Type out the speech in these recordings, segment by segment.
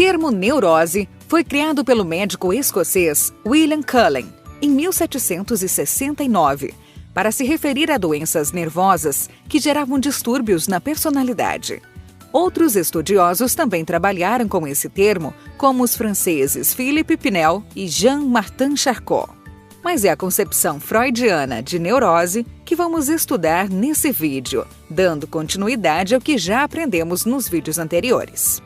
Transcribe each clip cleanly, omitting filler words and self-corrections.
termo neurose foi criado pelo médico escocês William Cullen em 1769 para se referir a doenças nervosas que geravam distúrbios na personalidade. Outros estudiosos também trabalharam com esse termo, como os franceses Philippe Pinel e Jean-Martin Charcot. Mas é a concepção freudiana de neurose que vamos estudar nesse vídeo, dando continuidade ao que já aprendemos nos vídeos anteriores.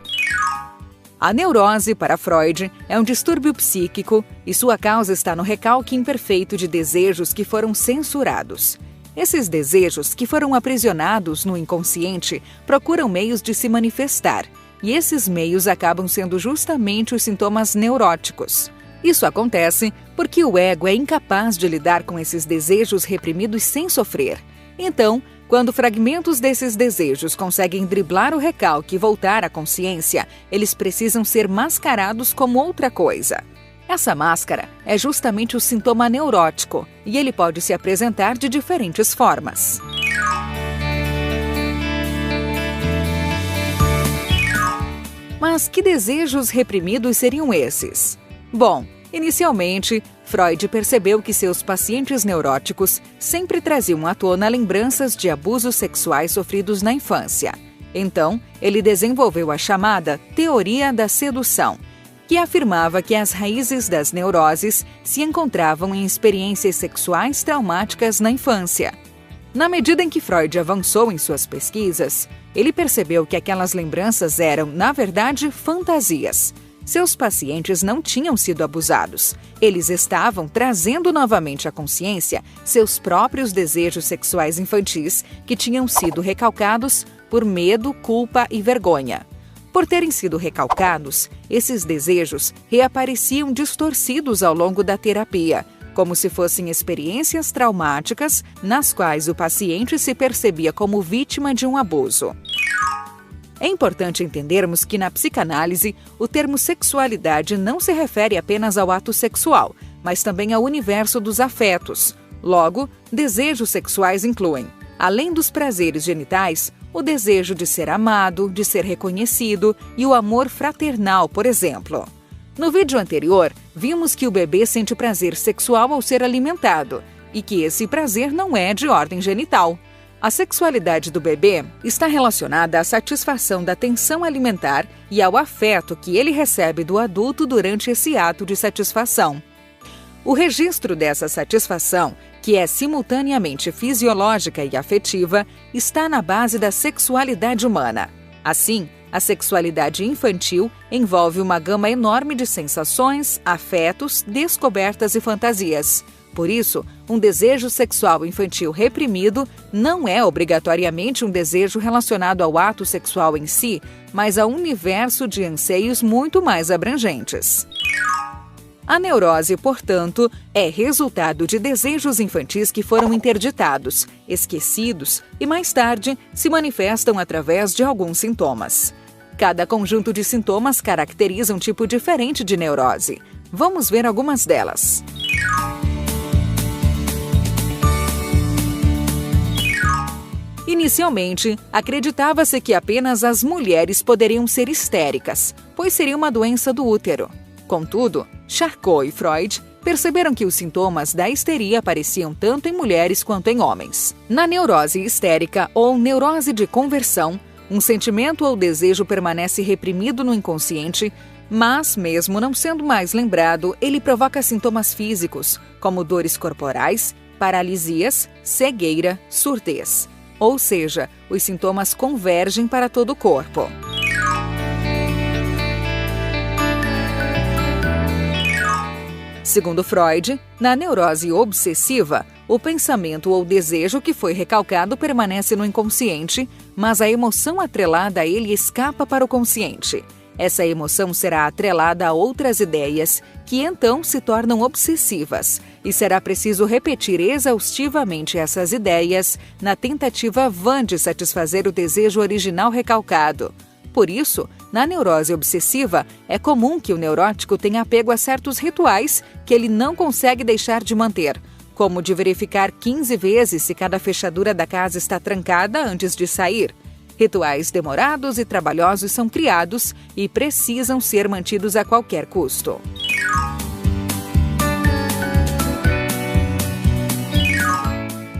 A neurose, para Freud, é um distúrbio psíquico e sua causa está no recalque imperfeito de desejos que foram censurados. Esses desejos que foram aprisionados no inconsciente procuram meios de se manifestar, e esses meios acabam sendo justamente os sintomas neuróticos. Isso acontece porque o ego é incapaz de lidar com esses desejos reprimidos sem sofrer. Então, quando fragmentos desses desejos conseguem driblar o recalque e voltar à consciência, eles precisam ser mascarados como outra coisa. Essa máscara é justamente o sintoma neurótico, e ele pode se apresentar de diferentes formas. Mas que desejos reprimidos seriam esses? Bom, inicialmente, Freud percebeu que seus pacientes neuróticos sempre traziam à tona lembranças de abusos sexuais sofridos na infância. Então, ele desenvolveu a chamada teoria da sedução, que afirmava que as raízes das neuroses se encontravam em experiências sexuais traumáticas na infância. Na medida em que Freud avançou em suas pesquisas, ele percebeu que aquelas lembranças eram, na verdade, fantasias. Seus pacientes não tinham sido abusados. Eles estavam trazendo novamente à consciência seus próprios desejos sexuais infantis que tinham sido recalcados por medo, culpa e vergonha. Por terem sido recalcados, esses desejos reapareciam distorcidos ao longo da terapia, como se fossem experiências traumáticas nas quais o paciente se percebia como vítima de um abuso. É importante entendermos que na psicanálise, o termo sexualidade não se refere apenas ao ato sexual, mas também ao universo dos afetos. Logo, desejos sexuais incluem, além dos prazeres genitais, o desejo de ser amado, de ser reconhecido e o amor fraternal, por exemplo. No vídeo anterior, vimos que o bebê sente prazer sexual ao ser alimentado e que esse prazer não é de ordem genital. A sexualidade do bebê está relacionada à satisfação da tensão alimentar e ao afeto que ele recebe do adulto durante esse ato de satisfação. O registro dessa satisfação, que é simultaneamente fisiológica e afetiva, está na base da sexualidade humana. Assim, a sexualidade infantil envolve uma gama enorme de sensações, afetos, descobertas e fantasias. Por isso, um desejo sexual infantil reprimido não é obrigatoriamente um desejo relacionado ao ato sexual em si, mas a um universo de anseios muito mais abrangentes. A neurose, portanto, é resultado de desejos infantis que foram interditados, esquecidos e, mais tarde, se manifestam através de alguns sintomas. Cada conjunto de sintomas caracteriza um tipo diferente de neurose. Vamos ver algumas delas. Inicialmente, acreditava-se que apenas as mulheres poderiam ser histéricas, pois seria uma doença do útero. Contudo, Charcot e Freud perceberam que os sintomas da histeria apareciam tanto em mulheres quanto em homens. Na neurose histérica ou neurose de conversão, um sentimento ou desejo permanece reprimido no inconsciente, mas, mesmo não sendo mais lembrado, ele provoca sintomas físicos, como dores corporais, paralisias, cegueira, surdez. Ou seja, os sintomas convergem para todo o corpo. Segundo Freud, na neurose obsessiva, o pensamento ou desejo que foi recalcado permanece no inconsciente, mas a emoção atrelada a ele escapa para o consciente. Essa emoção será atrelada a outras ideias, que então se tornam obsessivas, e será preciso repetir exaustivamente essas ideias na tentativa vã de satisfazer o desejo original recalcado. Por isso, na neurose obsessiva, é comum que o neurótico tenha apego a certos rituais que ele não consegue deixar de manter, como de verificar 15 vezes se cada fechadura da casa está trancada antes de sair. Rituais demorados e trabalhosos são criados e precisam ser mantidos a qualquer custo.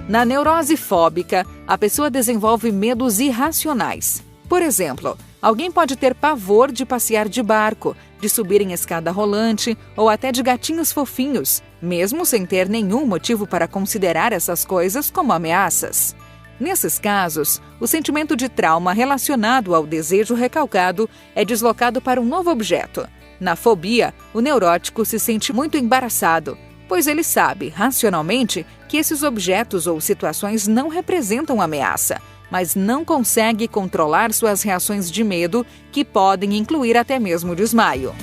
Na neurose fóbica, a pessoa desenvolve medos irracionais. Por exemplo, alguém pode ter pavor de passear de barco, de subir em escada rolante ou até de gatinhos fofinhos, mesmo sem ter nenhum motivo para considerar essas coisas como ameaças. Nesses casos, o sentimento de trauma relacionado ao desejo recalcado é deslocado para um novo objeto. Na fobia, o neurótico se sente muito embaraçado, pois ele sabe, racionalmente, que esses objetos ou situações não representam ameaça, mas não consegue controlar suas reações de medo, que podem incluir até mesmo desmaio.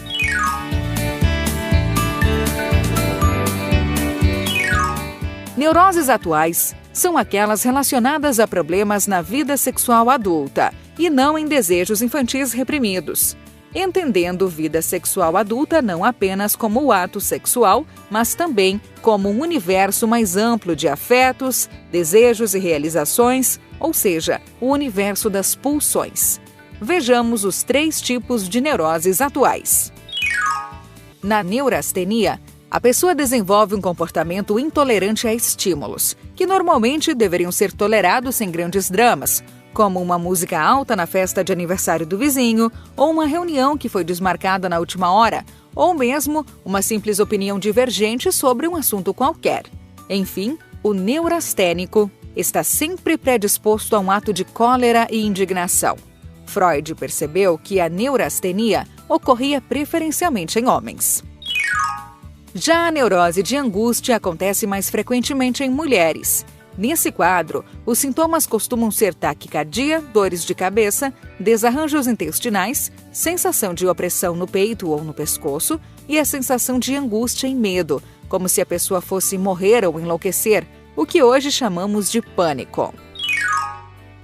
Neuroses atuais são aquelas relacionadas a problemas na vida sexual adulta e não em desejos infantis reprimidos. Entendendo vida sexual adulta não apenas como o ato sexual, mas também como um universo mais amplo de afetos, desejos e realizações, ou seja, o universo das pulsões. Vejamos os 3 tipos de neuroses atuais. Na neurastenia, a pessoa desenvolve um comportamento intolerante a estímulos, que normalmente deveriam ser tolerados sem grandes dramas, como uma música alta na festa de aniversário do vizinho, ou uma reunião que foi desmarcada na última hora, ou mesmo uma simples opinião divergente sobre um assunto qualquer. Enfim, o neurastênico está sempre predisposto a um ato de cólera e indignação. Freud percebeu que a neurastenia ocorria preferencialmente em homens. Já a neurose de angústia acontece mais frequentemente em mulheres. Nesse quadro, os sintomas costumam ser taquicardia, dores de cabeça, desarranjos intestinais, sensação de opressão no peito ou no pescoço e a sensação de angústia e medo, como se a pessoa fosse morrer ou enlouquecer, o que hoje chamamos de pânico.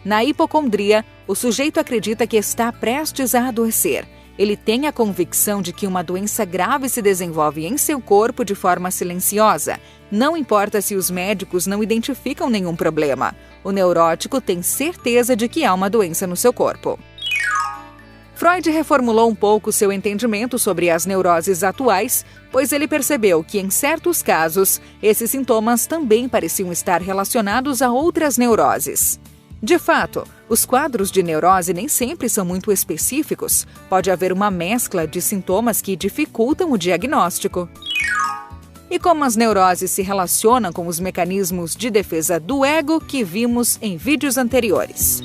Na hipocondria, o sujeito acredita que está prestes a adoecer. Ele tem a convicção de que uma doença grave se desenvolve em seu corpo de forma silenciosa. Não importa se os médicos não identificam nenhum problema. O neurótico tem certeza de que há uma doença no seu corpo. Freud reformulou um pouco seu entendimento sobre as neuroses atuais, pois ele percebeu que, em certos casos, esses sintomas também pareciam estar relacionados a outras neuroses. De fato, os quadros de neurose nem sempre são muito específicos. Pode haver uma mescla de sintomas que dificultam o diagnóstico. E como as neuroses se relacionam com os mecanismos de defesa do ego que vimos em vídeos anteriores.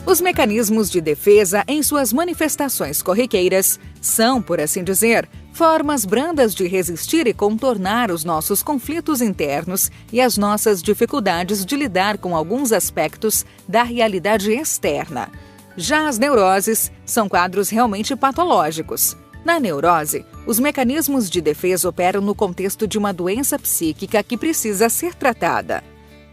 Os mecanismos de defesa, em suas manifestações corriqueiras, são, por assim dizer, formas brandas de resistir e contornar os nossos conflitos internos e as nossas dificuldades de lidar com alguns aspectos da realidade externa. Já as neuroses são quadros realmente patológicos. Na neurose, os mecanismos de defesa operam no contexto de uma doença psíquica que precisa ser tratada.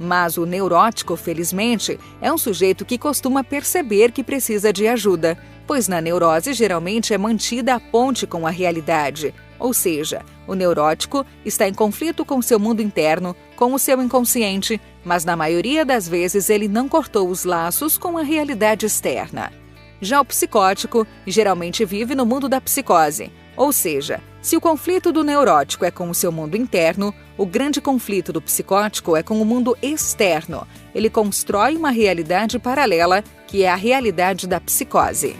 Mas o neurótico, felizmente, é um sujeito que costuma perceber que precisa de ajuda, pois na neurose geralmente é mantida a ponte com a realidade. Ou seja, o neurótico está em conflito com seu mundo interno, com o seu inconsciente, mas na maioria das vezes ele não cortou os laços com a realidade externa. Já o psicótico geralmente vive no mundo da psicose, ou seja, se o conflito do neurótico é com o seu mundo interno, o grande conflito do psicótico é com o mundo externo. Ele constrói uma realidade paralela, que é a realidade da psicose.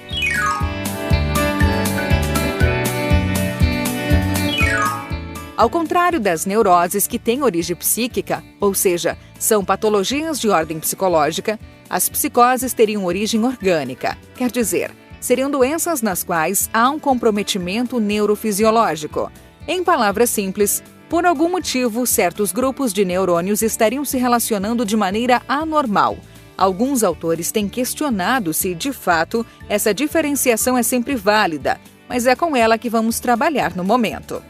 Ao contrário das neuroses que têm origem psíquica, ou seja, são patologias de ordem psicológica, as psicoses teriam origem orgânica, quer dizer, seriam doenças nas quais há um comprometimento neurofisiológico. Em palavras simples, por algum motivo, certos grupos de neurônios estariam se relacionando de maneira anormal. Alguns autores têm questionado se, de fato, essa diferenciação é sempre válida, mas é com ela que vamos trabalhar no momento.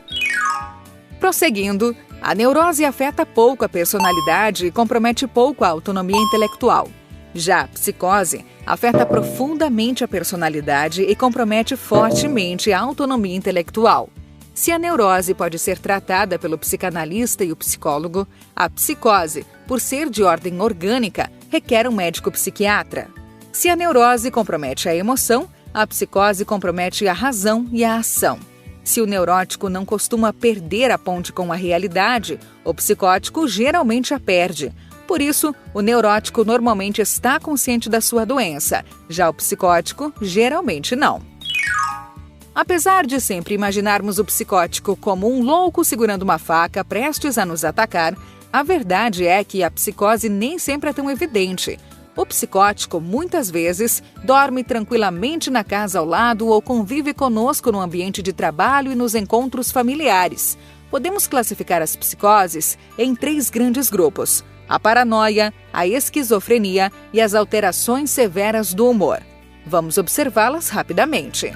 Prosseguindo, a neurose afeta pouco a personalidade e compromete pouco a autonomia intelectual. Já a psicose afeta profundamente a personalidade e compromete fortemente a autonomia intelectual. Se a neurose pode ser tratada pelo psicanalista e o psicólogo, a psicose, por ser de ordem orgânica, requer um médico psiquiatra. Se a neurose compromete a emoção, a psicose compromete a razão e a ação. Se o neurótico não costuma perder a ponte com a realidade, o psicótico geralmente a perde. Por isso, o neurótico normalmente está consciente da sua doença, já o psicótico geralmente não. Apesar de sempre imaginarmos o psicótico como um louco segurando uma faca prestes a nos atacar, a verdade é que a psicose nem sempre é tão evidente. O psicótico, muitas vezes, dorme tranquilamente na casa ao lado ou convive conosco no ambiente de trabalho e nos encontros familiares. Podemos classificar as psicoses em 3 grandes grupos: a paranoia, a esquizofrenia e as alterações severas do humor. Vamos observá-las rapidamente.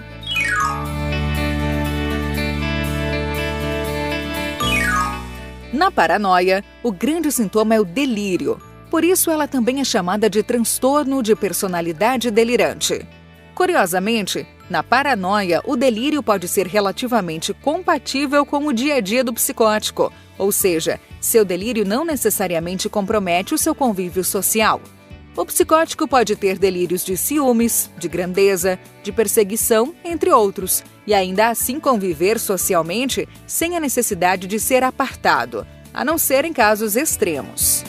Na paranoia, o grande sintoma é o delírio. Por isso, ela também é chamada de transtorno de personalidade delirante. Curiosamente, na paranoia, o delírio pode ser relativamente compatível com o dia a dia do psicótico, ou seja, seu delírio não necessariamente compromete o seu convívio social. O psicótico pode ter delírios de ciúmes, de grandeza, de perseguição, entre outros, e ainda assim conviver socialmente sem a necessidade de ser apartado, a não ser em casos extremos.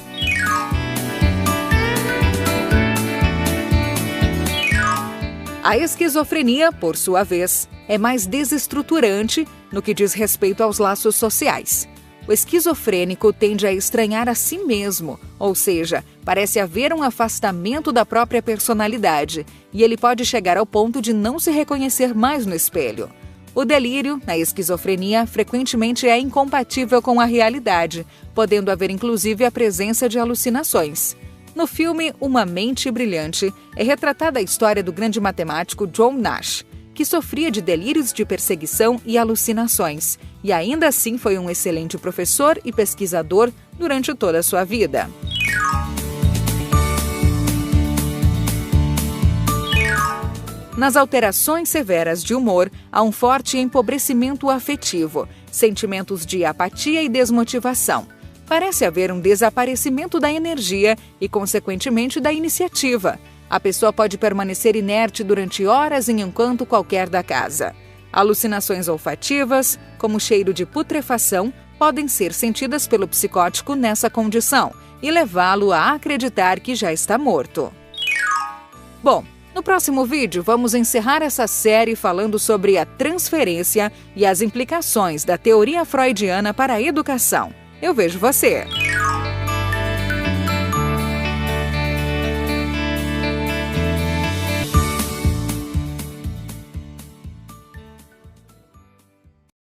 A esquizofrenia, por sua vez, é mais desestruturante no que diz respeito aos laços sociais. O esquizofrênico tende a estranhar a si mesmo, ou seja, parece haver um afastamento da própria personalidade, e ele pode chegar ao ponto de não se reconhecer mais no espelho. O delírio, na esquizofrenia, frequentemente é incompatível com a realidade, podendo haver inclusive a presença de alucinações. No filme Uma Mente Brilhante, é retratada a história do grande matemático John Nash, que sofria de delírios de perseguição e alucinações, e ainda assim foi um excelente professor e pesquisador durante toda a sua vida. Nas alterações severas de humor, há um forte empobrecimento afetivo, sentimentos de apatia e desmotivação. Parece haver um desaparecimento da energia e, consequentemente, da iniciativa. A pessoa pode permanecer inerte durante horas em um canto qualquer da casa. Alucinações olfativas, como cheiro de putrefação, podem ser sentidas pelo psicótico nessa condição e levá-lo a acreditar que já está morto. Bom, no próximo vídeo vamos encerrar essa série falando sobre a transferência e as implicações da teoria freudiana para a educação. Eu vejo você!